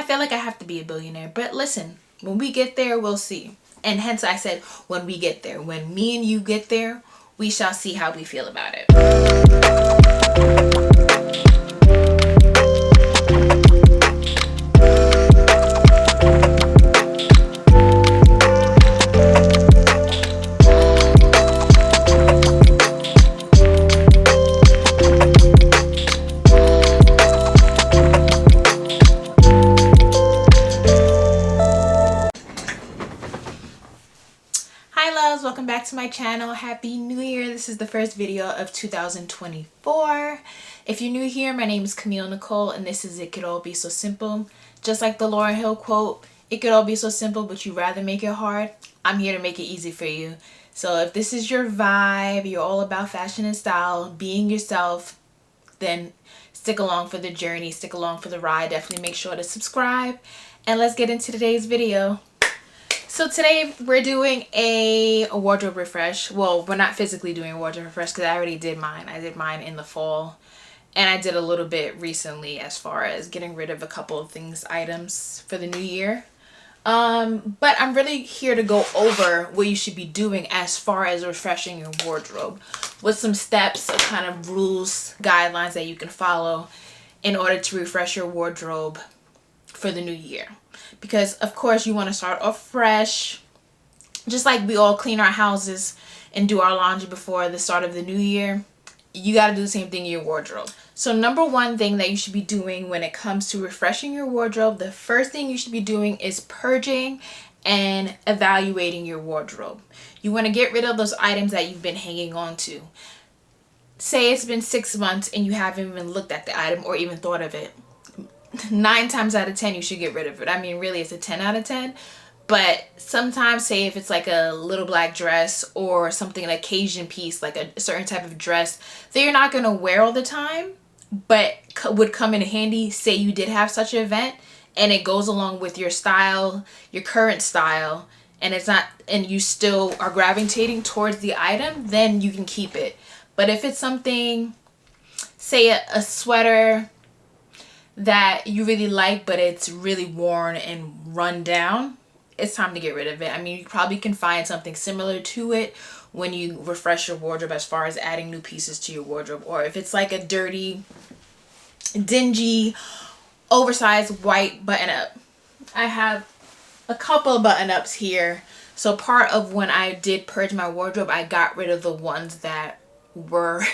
feel like I have to be a billionaire. But listen, when we get there, we'll see. And hence I said, when we get there, when me and you get there, we shall see how we feel about it. Welcome back to my channel. Happy New Year. This is the first video of 2024. If you're new here, my name is Camille Nicole and this is It Could All Be So Simple. Just like the Lauryn Hill quote, it could all be so simple but you'd rather make it hard. I'm here to make it easy for you. So if this is your vibe, you're all about fashion and style, being yourself, then stick along for the journey, stick along for the ride. Definitely make sure to subscribe and let's get into today's video. So today we're doing a wardrobe refresh. Well, we're not physically doing a wardrobe refresh because I already did mine. I did mine in the fall and I did a little bit recently as far as getting rid of a couple of items for the new year. But I'm really here to go over what you should be doing as far as refreshing your wardrobe with some steps, kind of rules, guidelines that you can follow in order to refresh your wardrobe for the new year. Because of course you want to start off fresh, just like we all clean our houses and do our laundry before the start of the new year. You got to do the same thing in your wardrobe. So number one thing that you should be doing when it comes to refreshing your wardrobe, the first thing you should be doing is purging and evaluating your wardrobe. You want to get rid of those items that you've been hanging on to. Say it's been 6 months and you haven't even looked at the item or even thought of it. 9 times out of 10 you should get rid of it. I mean, really it's a 10 out of 10, but sometimes, say if it's like a little black dress or something, an occasion piece, like a certain type of dress that you're not going to wear all the time but would come in handy, say you did have such an event and it goes along with your style, your current style, and it's not, and you still are gravitating towards the item, then you can keep it. But if it's something, say a sweater that you really like but it's really worn and run down, it's time to get rid of it. I mean, you probably can find something similar to it when you refresh your wardrobe as far as adding new pieces to your wardrobe. Or if it's like a dirty, dingy, oversized white button-up. I have a couple of button-ups here. So part of when I did purge my wardrobe, I got rid of the ones that were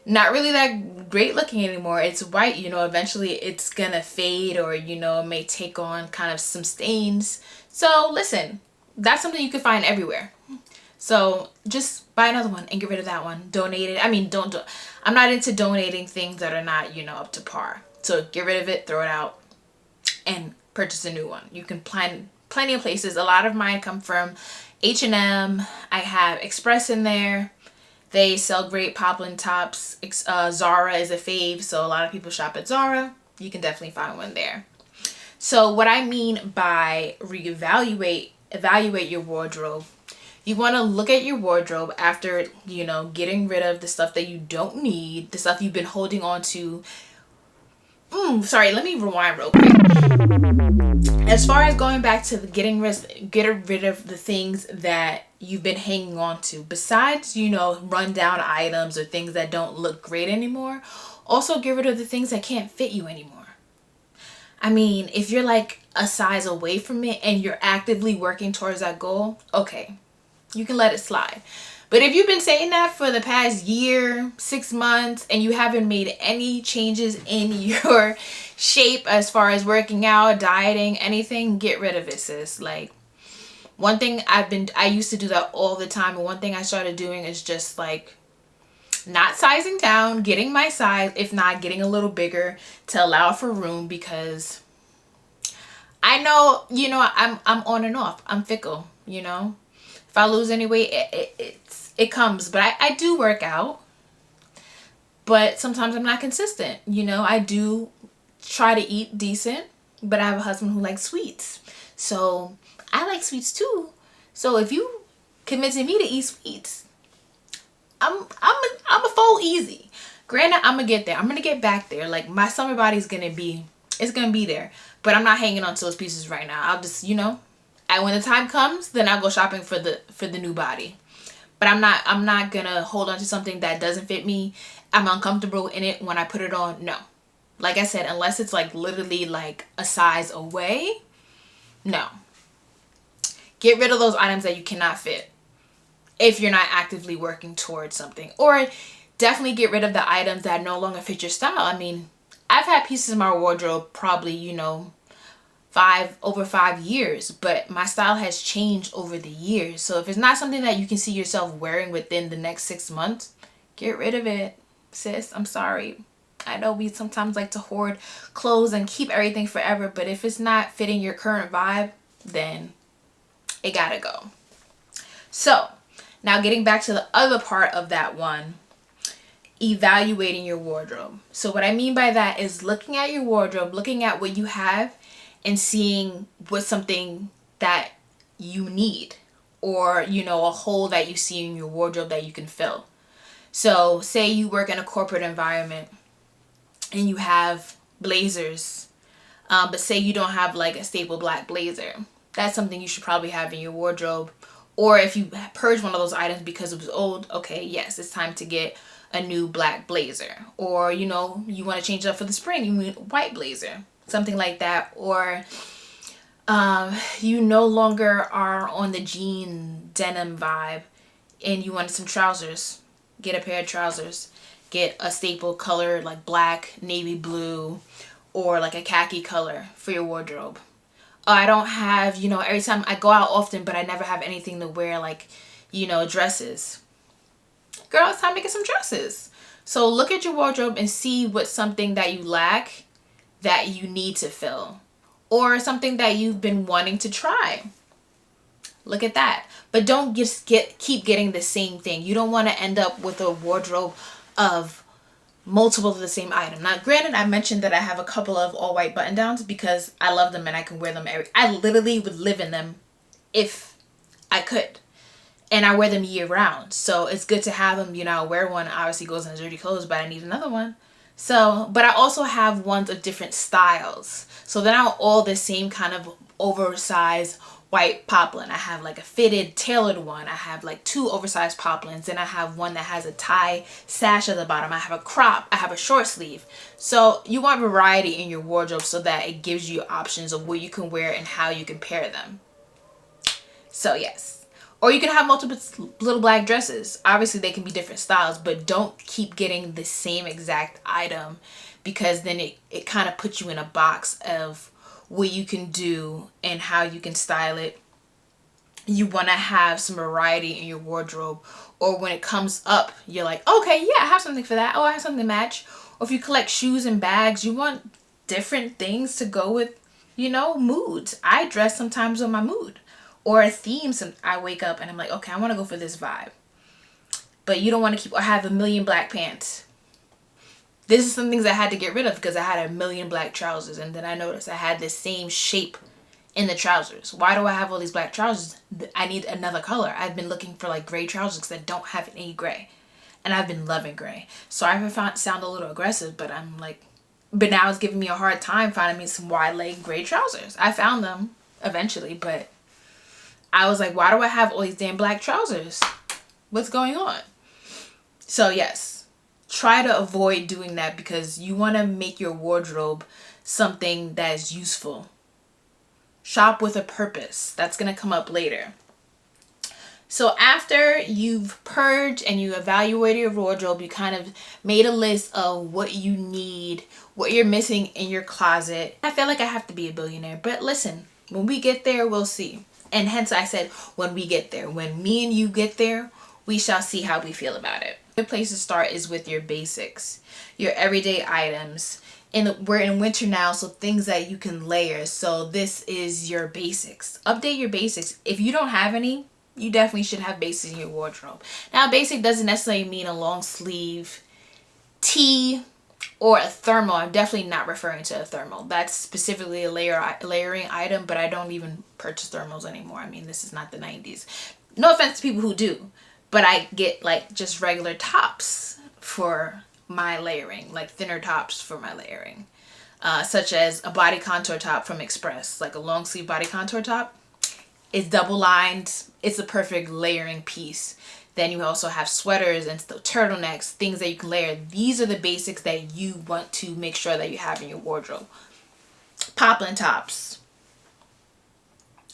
not really that great looking anymore. It's white, you know, eventually it's gonna fade, or you know, it may take on kind of some stains. So listen, that's something you can find everywhere. So just buy another one and get rid of that one. Donate it. I mean, I'm not into donating things that are not, you know, up to par. So get rid of it, throw it out, and purchase a new one. You can find plenty of places. A lot of mine come from H&M. I have Express in there. They sell great poplin tops. Zara is a fave, so a lot of people shop at Zara. You can definitely find one there. So what I mean by evaluate your wardrobe, you want to look at your wardrobe after, you know, getting rid of the stuff that you don't need, the stuff you've been holding on to. Sorry, let me rewind real quick. As far as going back to getting rid of the things that you've been hanging on to, besides, you know, run down items or things that don't look great anymore, also get rid of the things that can't fit you anymore. I mean, if you're like a size away from it and you're actively working towards that goal, okay, you can let it slide. But if you've been saying that for the past year, 6 months, and you haven't made any changes in your shape as far as working out, dieting, anything, get rid of it, sis. Like, one thing I used to do that all the time, and one thing I started doing is just like not sizing down, getting my size, if not getting a little bigger to allow for room, because I know, you know, I'm on and off. I'm fickle, you know. If I lose any weight, it comes. But I do work out, but sometimes I'm not consistent. You know, I do try to eat decent, but I have a husband who likes sweets. So I like sweets too. So if you convincing me to eat sweets, I'm a fold easy. Granted, I'm gonna get there. I'm gonna get back there. Like, my summer body's gonna be, it's gonna be there. But I'm not hanging on to those pieces right now. I'll just, and when the time comes, then I'll go shopping for the new body. But I'm not gonna hold on to something that doesn't fit me. I'm uncomfortable in it when I put it on. No. Like I said, unless it's like literally like a size away, no. Get rid of those items that you cannot fit if you're not actively working towards something. Or definitely get rid of the items that no longer fit your style. I mean, I've had pieces in my wardrobe probably, over 5 years, but my style has changed over the years. So if it's not something that you can see yourself wearing within the next 6 months, get rid of it, sis. I'm sorry. I know we sometimes like to hoard clothes and keep everything forever, but if it's not fitting your current vibe, then it gotta go. So now getting back to the other part of that one, evaluating your wardrobe. So what I mean by that is looking at your wardrobe, looking at what you have, and seeing what's something that you need, or a hole that you see in your wardrobe that you can fill. So say you work in a corporate environment and you have blazers, but say you don't have like a staple black blazer. That's something you should probably have in your wardrobe. Or if you purge one of those items because it was old, okay, yes, it's time to get a new black blazer. Or you want to change it up for the spring, you need a white blazer, something like that. Or you no longer are on the jean denim vibe and you wanted some trousers. Get a pair of trousers. Get a staple color like black, navy blue, or like a khaki color for your wardrobe. I don't have, every time I go out often, but I never have anything to wear, like, dresses. Girl, it's time to get some dresses. So look at your wardrobe and see what's something that you lack that you need to fill, or something that you've been wanting to try. Look at that. But don't just keep getting the same thing. You don't want to end up with a wardrobe of multiple of the same item. Now, granted, I mentioned that I have a couple of all white button downs because I love them and I can wear them I literally would live in them if I could. And I wear them year round. So it's good to have them. I wear one, obviously goes in dirty clothes, but I need another one. So, but I also have ones of different styles. So they're not all the same kind of oversized white poplin. I have like a fitted tailored one. I have like 2 oversized poplins, and I have one that has a tie sash at the bottom. I have a crop. I have a short sleeve. So you want variety in your wardrobe so that it gives you options of what you can wear and how you can pair them. So yes. Or you can have multiple little black dresses. Obviously they can be different styles, but don't keep getting the same exact item, because then it kind of puts you in a box of what you can do and how you can style it. You want to have some variety in your wardrobe, or when it comes up, you're like, okay, yeah, I have something for that. Oh, I have something to match. Or if you collect shoes and bags, you want different things to go with, moods. I dress sometimes on my mood or a theme. I wake up and I'm like, okay, I want to go for this vibe. But you don't want to I have a million black pants. This is some things I had to get rid of because I had a million black trousers, and then I noticed I had the same shape in the trousers. Why do I have all these black trousers? I need another color. I've been looking for like gray trousers because I don't have any gray, and I've been loving gray. So I sound a little aggressive, but but now it's giving me a hard time finding me some wide leg gray trousers. I found them eventually, but I was like, why do I have all these damn black trousers? What's going on? So yes. Try to avoid doing that because you want to make your wardrobe something that is useful. Shop with a purpose. That's going to come up later. So after you've purged and you evaluated your wardrobe, you kind of made a list of what you need, what you're missing in your closet. I feel like I have to be a billionaire, but listen, when we get there, we'll see. And hence I said, when we get there, when me and you get there, we shall see how we feel about it. A good place to start is with your basics, your everyday items. We're in winter now, so things that you can layer. So this is your basics. Update your basics. If you don't have any, you definitely should have basics in your wardrobe. Now, basic doesn't necessarily mean a long sleeve tee or a thermal. I'm definitely not referring to a thermal. That's specifically a layering item, but I don't even purchase thermals anymore. I mean, this is not the 90s. No offense to people who do. But I get like just regular tops for my layering, like thinner tops for my layering. such as a body contour top from Express, like a long sleeve body contour top. It's double lined. It's a perfect layering piece. Then you also have sweaters and turtlenecks, things that you can layer. These are the basics that you want to make sure that you have in your wardrobe. Poplin tops.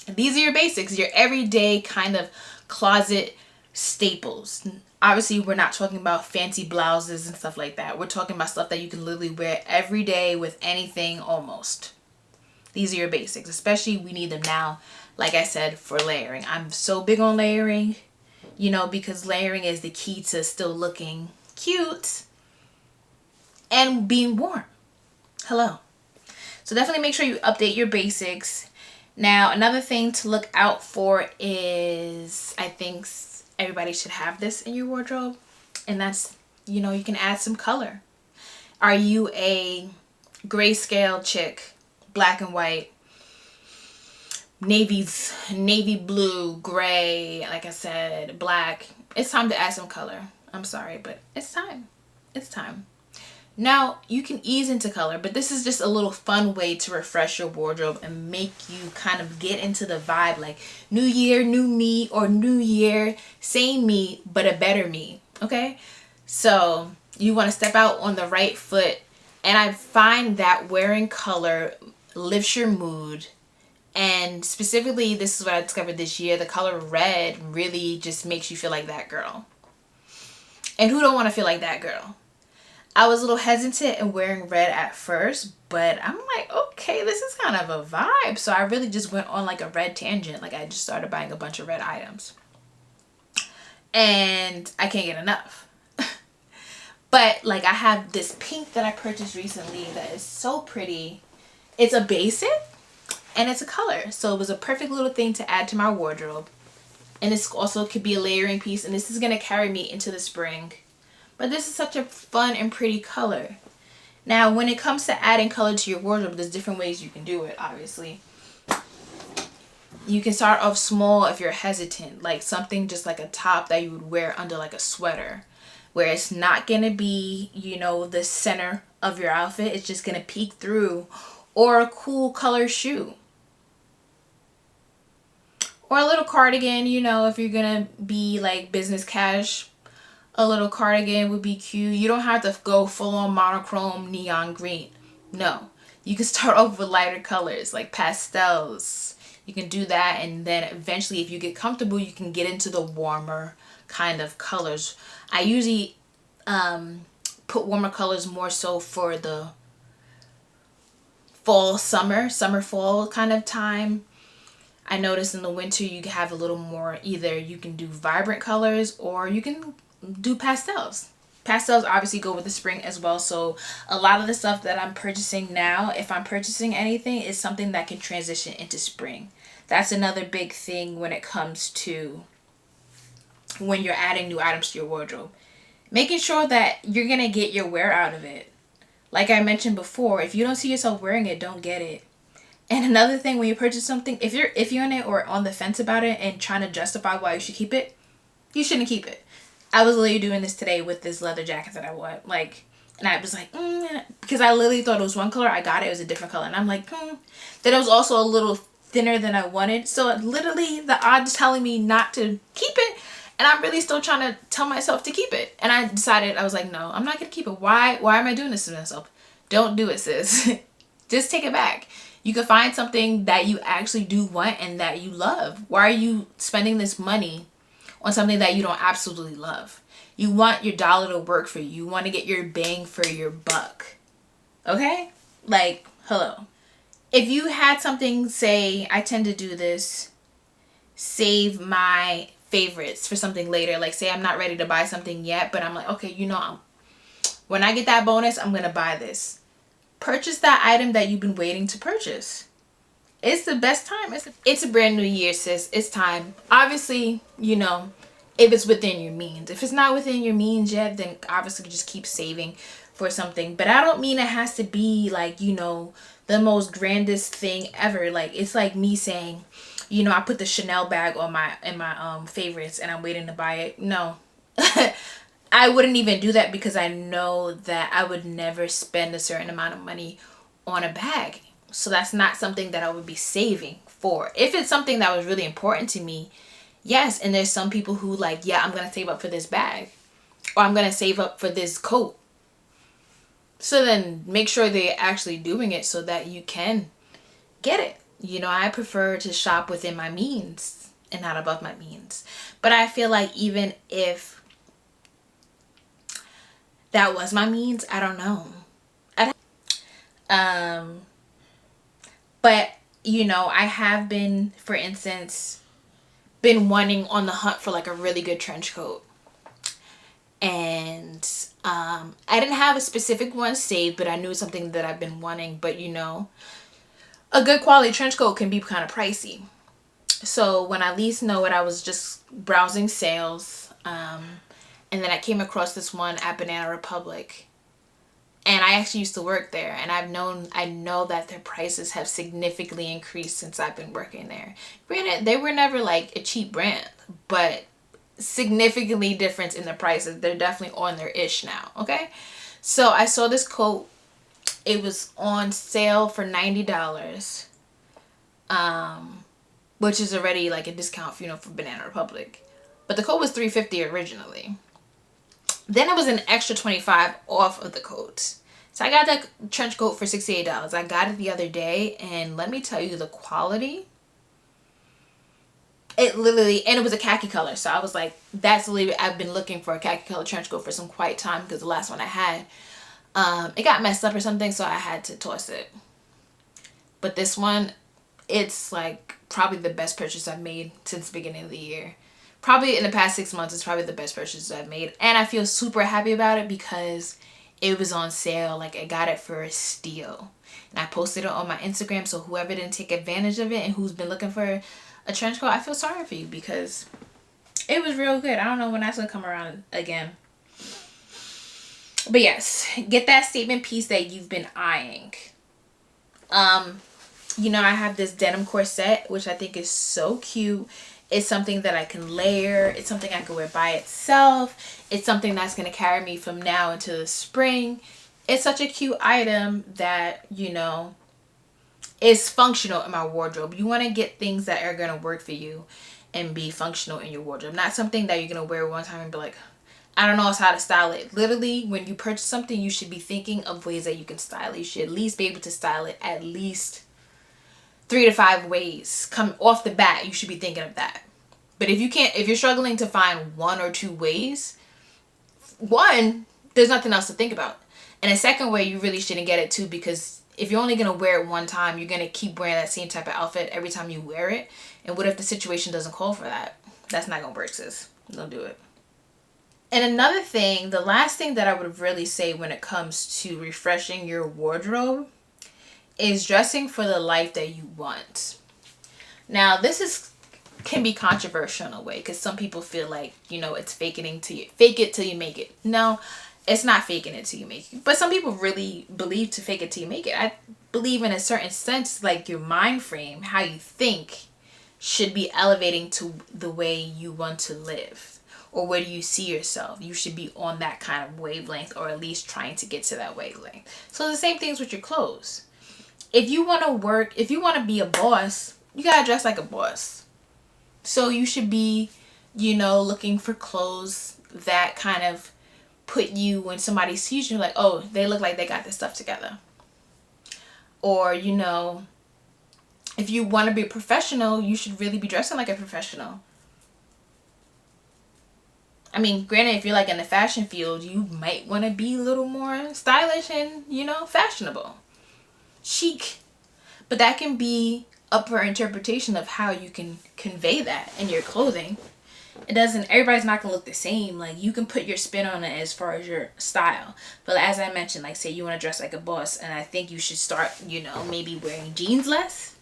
These are your basics, your everyday kind of closet staples. Obviously, we're not talking about fancy blouses and stuff like that. We're talking about stuff that you can literally wear every day with anything almost. These are your basics, especially we need them now, like I said, for layering. I'm so big on layering, you know, because layering is the key to still looking cute and being warm. Hello. So definitely make sure you update your basics. Now, another thing to look out for is, I think everybody should have this in your wardrobe, and that's, you know, you can add some color. Are you a grayscale chick, black and white, navy blue, gray, like I said, black? It's time to add some color. I'm sorry, but it's time. It's time. Now, you can ease into color, but this is just a little fun way to refresh your wardrobe and make you kind of get into the vibe, like new year, new me, or new year, same me, but a better me, okay? So you want to step out on the right foot, and I find that wearing color lifts your mood. And specifically, this is what I discovered this year, the color red really just makes you feel like that girl. And who don't want to feel like that girl? I was a little hesitant in wearing red at first, but I'm like, okay, this is kind of a vibe. So I really just went on like a red tangent. Like I just started buying a bunch of red items. And I can't get enough. But like I have this pink that I purchased recently that is so pretty. It's a basic and it's a color. So it was a perfect little thing to add to my wardrobe. And this also could be a layering piece. And this is going to carry me into the spring. But this is such a fun and pretty color. Now, when it comes to adding color to your wardrobe, there's different ways you can do it, obviously. You can start off small if you're hesitant, like something just like a top that you would wear under like a sweater, where it's not going to be, you know, the center of your outfit. It's just going to peek through. Or a cool color shoe. Or a little cardigan, you know, if you're going to be like business cash. A little cardigan would be cute. You don't have to go full on monochrome neon green. No. You can start off with lighter colors like pastels. You can do that, and then eventually if you get comfortable, you can get into the warmer kind of colors. I usually put warmer colors more so for the fall, fall kind of time. I notice in the winter you have a little more, either you can do vibrant colors or you can do pastels. Pastels obviously go with the spring as well. So a lot of the stuff that I'm purchasing now, if I'm purchasing anything, is something that can transition into spring. That's another big thing when it comes to when you're adding new items to your wardrobe. Making sure that you're going to get your wear out of it. Like I mentioned before, if you don't see yourself wearing it, don't get it. And another thing, when you purchase something, if you're iffy on it or on the fence about it and trying to justify why you should keep it, you shouldn't keep it. I was literally doing this today with this leather jacket that I want, like, and I was like, because I literally thought it was one color. I got it, it was a different color, and I'm like, Then it was also a little thinner than I wanted. So literally, the odds telling me not to keep it, and I'm really still trying to tell myself to keep it. And I decided, I was like, no, I'm not gonna keep it. Why am I doing this to myself? Don't do it, sis. Just take it back. You can find something that you actually do want and that you love. Why are you spending this money on something that you don't absolutely love? You want your dollar to work for you. You want to get your bang for your buck. Okay? Like, hello. If you had something, say, I tend to do this, save my favorites for something later. Like, say I'm not ready to buy something yet, but I'm like, okay, you know, when I get that bonus, I'm going to buy this. Purchase that item that you've been waiting to purchase. It's the best time. It's a brand new year, sis. It's time. Obviously, you know, if it's within your means. If it's not within your means yet, then obviously just keep saving for something. But I don't mean it has to be like, you know, the most grandest thing ever. Like, it's like me saying, you know, I put the Chanel bag on my favorites and I'm waiting to buy it. No. I wouldn't even do that because I know that I would never spend a certain amount of money on a bag. So that's not something that I would be saving for. If it's something that was really important to me, yes. And there's some people who like, yeah, I'm going to save up for this bag, or I'm going to save up for this coat. So then make sure they're actually doing it so that you can get it. You know, I prefer to shop within my means and not above my means. But I feel like even if that was my means, I don't know. But you know, I have been, for instance, been wanting on the hunt for like a really good trench coat. And I didn't have a specific one saved, but I knew something that I've been wanting. But you know, a good quality trench coat can be kind of pricey. So when I least know it, I was just browsing sales. And then I came across this one at Banana Republic. And I actually used to work there, and I know that their prices have significantly increased since I've been working there. Granted, they were never like a cheap brand, but significantly different in the prices. They're definitely on their ish now, okay? So I saw this coat. It was on sale for $90, which is already like a discount, you know, for Banana Republic. But the coat was $350 originally. Then it was an extra $25 off of the coat. So I got that trench coat for $68. I got it the other day, and let me tell you, the quality, it literally, and it was a khaki color. So I was like, that's literally, I've been looking for a khaki color trench coat for some quite time, because the last one I had, it got messed up or something, so I had to toss it. But this one, it's like probably the best purchase I've made since the beginning of the year. Probably in the past 6 months, it's probably the best purchase I've made. And I feel super happy about it because it was on sale. Like, I got it for a steal. And I posted it on my Instagram, so whoever didn't take advantage of it and who's been looking for a trench coat, I feel sorry for you, because it was real good. I don't know when that's going to come around again. But yes, get that statement piece that you've been eyeing. You know, I have this denim corset, which I think is so cute. It's something that I can layer. It's something I can wear by itself. It's something that's going to carry me from now until the spring. It's such a cute item that, you know, is functional in my wardrobe. You want to get things that are going to work for you and be functional in your wardrobe. Not something that you're going to wear one time and be like, I don't know how to style it. Literally, when you purchase something, you should be thinking of ways that you can style it. You should at least be able to style it at least 3 to 5 ways. Come off the bat, you should be thinking of that. But if you're struggling to find 1 or 2 ways, one, there's nothing else to think about. And a second way, you really shouldn't get it too, because if you're only going to wear it one time, you're going to keep wearing that same type of outfit every time you wear it. And what if the situation doesn't call for that? That's not going to work, sis. Don't do it. And another thing, the last thing that I would really say when it comes to refreshing your wardrobe is dressing for the life that you want. Now, this can be controversial in a way, because some people feel like, you know, it's fake it till you make it. No, it's not faking it till you make it. But some people really believe to fake it till you make it. I believe in a certain sense, like your mind frame, how you think, should be elevating to the way you want to live, or where do you see yourself. You should be on that kind of wavelength, or at least trying to get to that wavelength. So the same things with your clothes. If you want to work, if you want to be a boss, you gotta dress like a boss. So you should be, you know, looking for clothes that kind of put you, when somebody sees you, like, oh, they look like they got this stuff together. Or, you know, if you want to be a professional, you should really be dressing like a professional. I mean, granted, if you're like in the fashion field, you might want to be a little more stylish and, you know, fashionable, chic. But that can be up for interpretation of how you can convey that in your clothing. Everybody's not gonna look the same. Like, you can put your spin on it as far as your style. But as I mentioned, like, say you want to dress like a boss, and I think you should start, you know, maybe wearing jeans less.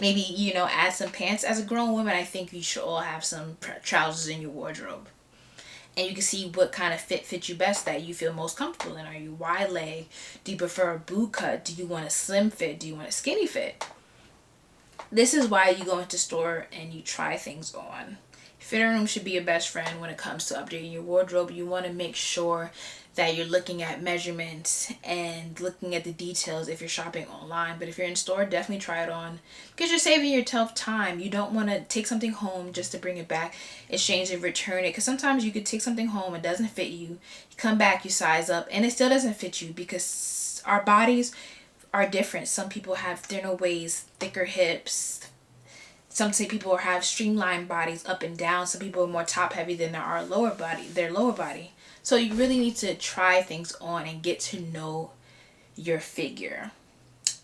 Maybe, you know, add some pants. As a grown woman, I think you should all have some trousers in your wardrobe. And you can see what kind of fit you best, that you feel most comfortable in. Are you wide leg? Do you prefer a boot cut? Do you want a slim fit? Do you want a skinny fit? This is why you go into store and you try things on. Fitting room should be your best friend when it comes to updating your wardrobe. You want to make sure that you're looking at measurements and looking at the details if you're shopping online. But if you're in store, definitely try it on because you're saving yourself time. You don't want to take something home just to bring it back, exchange it, return it. Because sometimes you could take something home, it doesn't fit you. You come back, you size up, and it still doesn't fit you because our bodies are different. Some people have thinner waists, thicker hips. Some say people have streamlined bodies up and down. Some people are more top heavy than their lower body. So you really need to try things on and get to know your figure.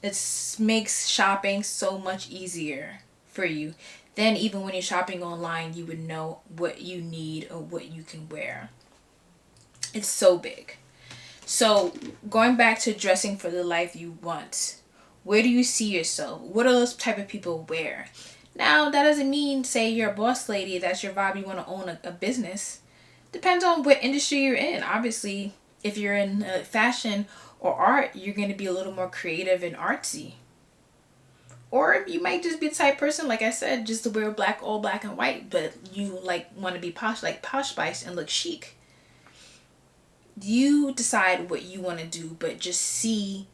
It makes shopping so much easier for you. Then even when you're shopping online, you would know what you need or what you can wear. It's so big. So going back to dressing for the life you want, where do you see yourself? What do those type of people wear? Now, that doesn't mean, say, you're a boss lady, that's your vibe, you want to own a business. Depends on what industry you're in. Obviously, if you're in fashion or art, you're going to be a little more creative and artsy. Or you might just be the type of person, like I said, just to wear black, all black and white, but you like want to be posh, like Posh Spice, and look chic. You decide what you want to do, but just see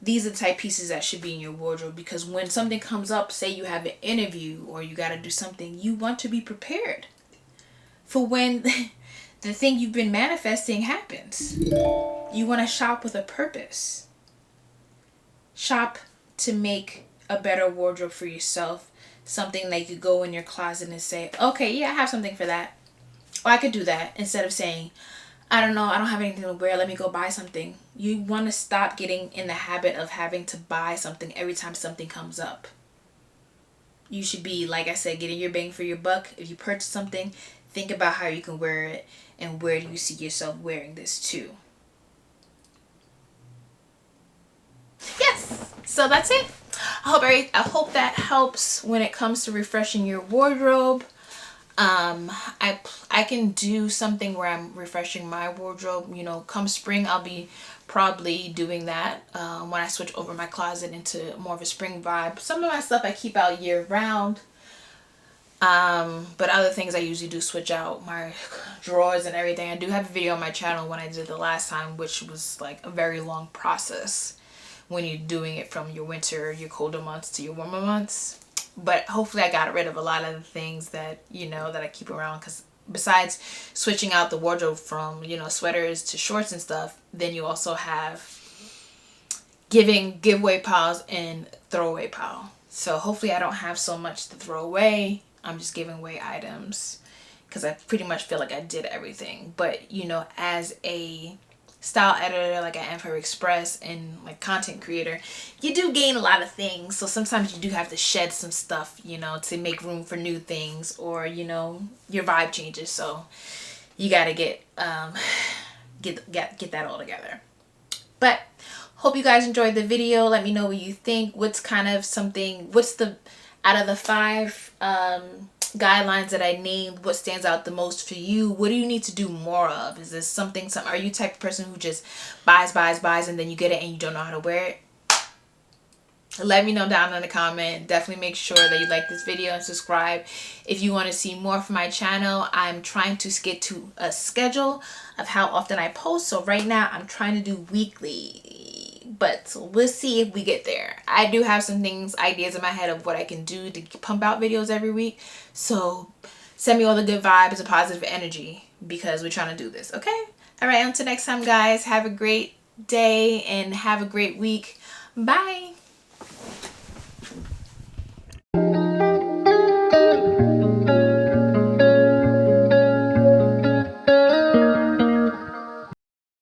these are the type of pieces that should be in your wardrobe, because when something comes up, say you have an interview or you got to do something, you want to be prepared for when the thing you've been manifesting happens. You want to shop with a purpose. Shop to make a better wardrobe for yourself. Something that you could go in your closet and say, okay, yeah, I have something for that. Or I could do that, instead of saying, I don't know, I don't have anything to wear, let me go buy something. You want to stop getting in the habit of having to buy something every time something comes up. You should be, like I said, getting your bang for your buck. If you purchase something, think about how you can wear it and where do you see yourself wearing this too. Yes, so that's it. I hope that helps when it comes to refreshing your wardrobe. I can do something where I'm refreshing my wardrobe. You know, come spring, I'll be probably doing that when I switch over my closet into more of a spring vibe. Some of my stuff I keep out year round. But other things I usually do switch out, my drawers and everything. I do have a video on my channel when I did the last time, which was like a very long process when you're doing it from your winter, your colder months to your warmer months. But hopefully I got rid of a lot of the things that, you know, that I keep around, because besides switching out the wardrobe from, you know, sweaters to shorts and stuff, then you also have giveaway piles and throwaway pile. So hopefully I don't have so much to throw away. I'm just giving away items because I pretty much feel like I did everything. But, you know, as a style editor like I am for Express and like content creator, you do gain a lot of things. So sometimes you do have to shed some stuff, you know, to make room for new things, or, you know, your vibe changes. So you got to get that all together. But hope you guys enjoyed the video. Let me know what you think. What's the out of the 5 guidelines that I named, what stands out the most for you? What do you need to do more of? Is this something are you the type of person who just buys and then you get it and you don't know how to wear it? Let me know down in the comment. Definitely make sure that you like this video and subscribe if you want to see more from my channel. I'm trying to get to a schedule of how often I post. So right now I'm trying to do weekly, but we'll see if we get there. I do have some ideas in my head of what I can do to pump out videos every week. So send me all the good vibes and positive energy, because we're trying to do this, okay? All right, until next time, guys, have a great day and have a great week. Bye.